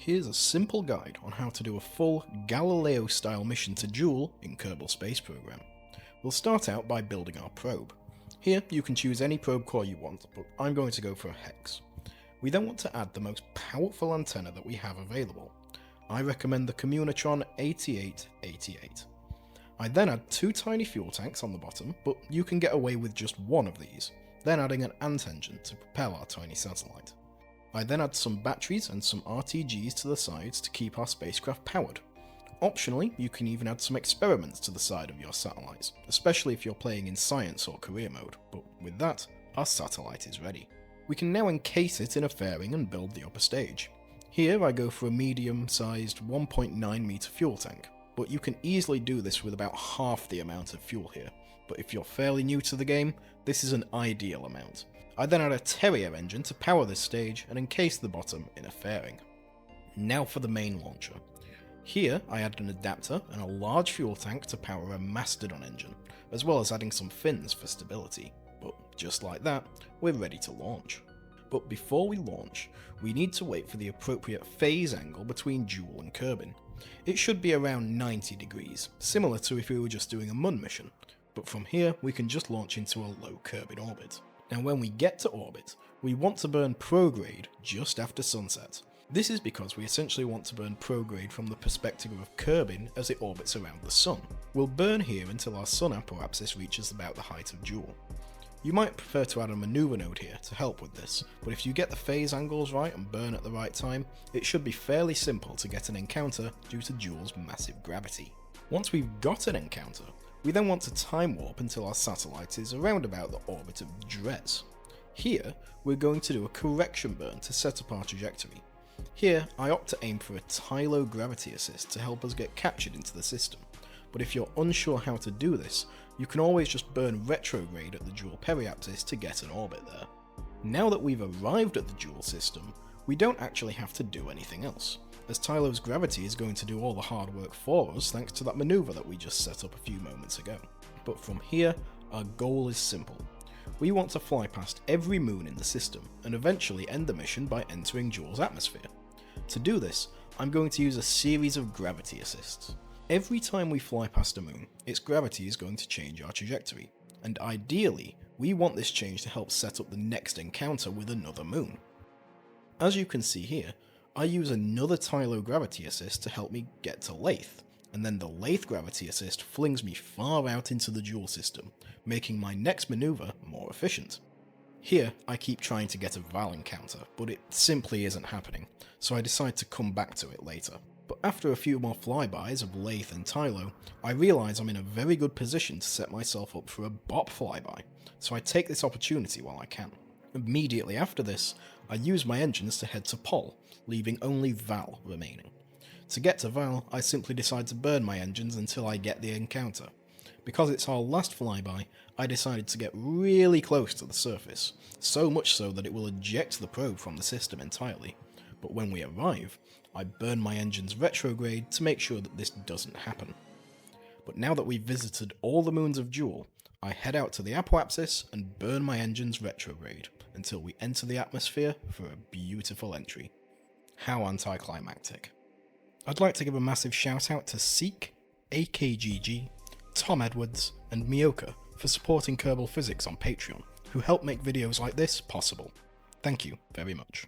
Here's a simple guide on how to do a full Galileo-style mission to Jool in Kerbal Space Program. We'll start out by building our probe. Here you can choose any probe core you want, but I'm going to go for a hex. We then want to add the most powerful antenna that we have available. I recommend the Communitron 8888. I then add 2 tiny fuel tanks on the bottom, but you can get away with just one of these, then adding an ant engine to propel our tiny satellite. I then add some batteries and some RTGs to the sides to keep our spacecraft powered. Optionally, you can even add some experiments to the side of your satellites, especially if you're playing in science or career mode, but with that, our satellite is ready. We can now encase it in a fairing and build the upper stage. Here I go for a medium-sized 1.9 meter fuel tank, but you can easily do this with about half the amount of fuel here, but if you're fairly new to the game, this is an ideal amount. I then add a Terrier engine to power this stage and encase the bottom in a fairing. Now for the main launcher. Here I add an adapter and a large fuel tank to power a Mastodon engine, as well as adding some fins for stability. But just like that, we're ready to launch. But before we launch, we need to wait for the appropriate phase angle between Jool and Kerbin. It should be around 90 degrees, similar to if we were just doing a Mun mission, but from here we can just launch into a low Kerbin orbit. Now when we get to orbit, we want to burn prograde just after sunset. This is because we essentially want to burn prograde from the perspective of Kerbin as it orbits around the Sun. We'll burn here until our Sun apoapsis reaches about the height of Jool. You might prefer to add a maneuver node here to help with this, but if you get the phase angles right and burn at the right time, it should be fairly simple to get an encounter due to Jool's massive gravity. Once we've got an encounter, we then want to time warp until our satellite is around about the orbit of Dres. Here, we're going to do a correction burn to set up our trajectory. Here, I opt to aim for a Tylo gravity assist to help us get captured into the system, but if you're unsure how to do this, you can always just burn retrograde at the Jool periapsis to get an orbit there. Now that we've arrived at the Jool system, we don't actually have to do anything else, as Tylo's gravity is going to do all the hard work for us thanks to that maneuver that we just set up a few moments ago. But from here, our goal is simple. We want to fly past every moon in the system and eventually end the mission by entering Jool's atmosphere. To do this, I'm going to use a series of gravity assists. Every time we fly past a moon, its gravity is going to change our trajectory, and ideally, we want this change to help set up the next encounter with another moon. As you can see here, I use another Tylo gravity assist to help me get to Lathe, and then the Lathe gravity assist flings me far out into the Jool system, making my next maneuver more efficient. Here, I keep trying to get a Val encounter, but it simply isn't happening, so I decide to come back to it later. But after a few more flybys of Lathe and Tylo, I realise I'm in a very good position to set myself up for a BOP flyby, so I take this opportunity while I can. Immediately after this, I use my engines to head to Pol, leaving only Val remaining. To get to Val, I simply decide to burn my engines until I get the encounter. Because it's our last flyby, I decided to get really close to the surface, so much so that it will eject the probe from the system entirely. But when we arrive, I burn my engines retrograde to make sure that this doesn't happen. But now that we've visited all the moons of Jool, I head out to the apoapsis and burn my engines retrograde until we enter the atmosphere for a beautiful entry. How anticlimactic. I'd like to give a massive shout out to Seek, AKGG, Tom Edwards, and Mioka for supporting Kerbal Physics on Patreon, who help make videos like this possible. Thank you very much.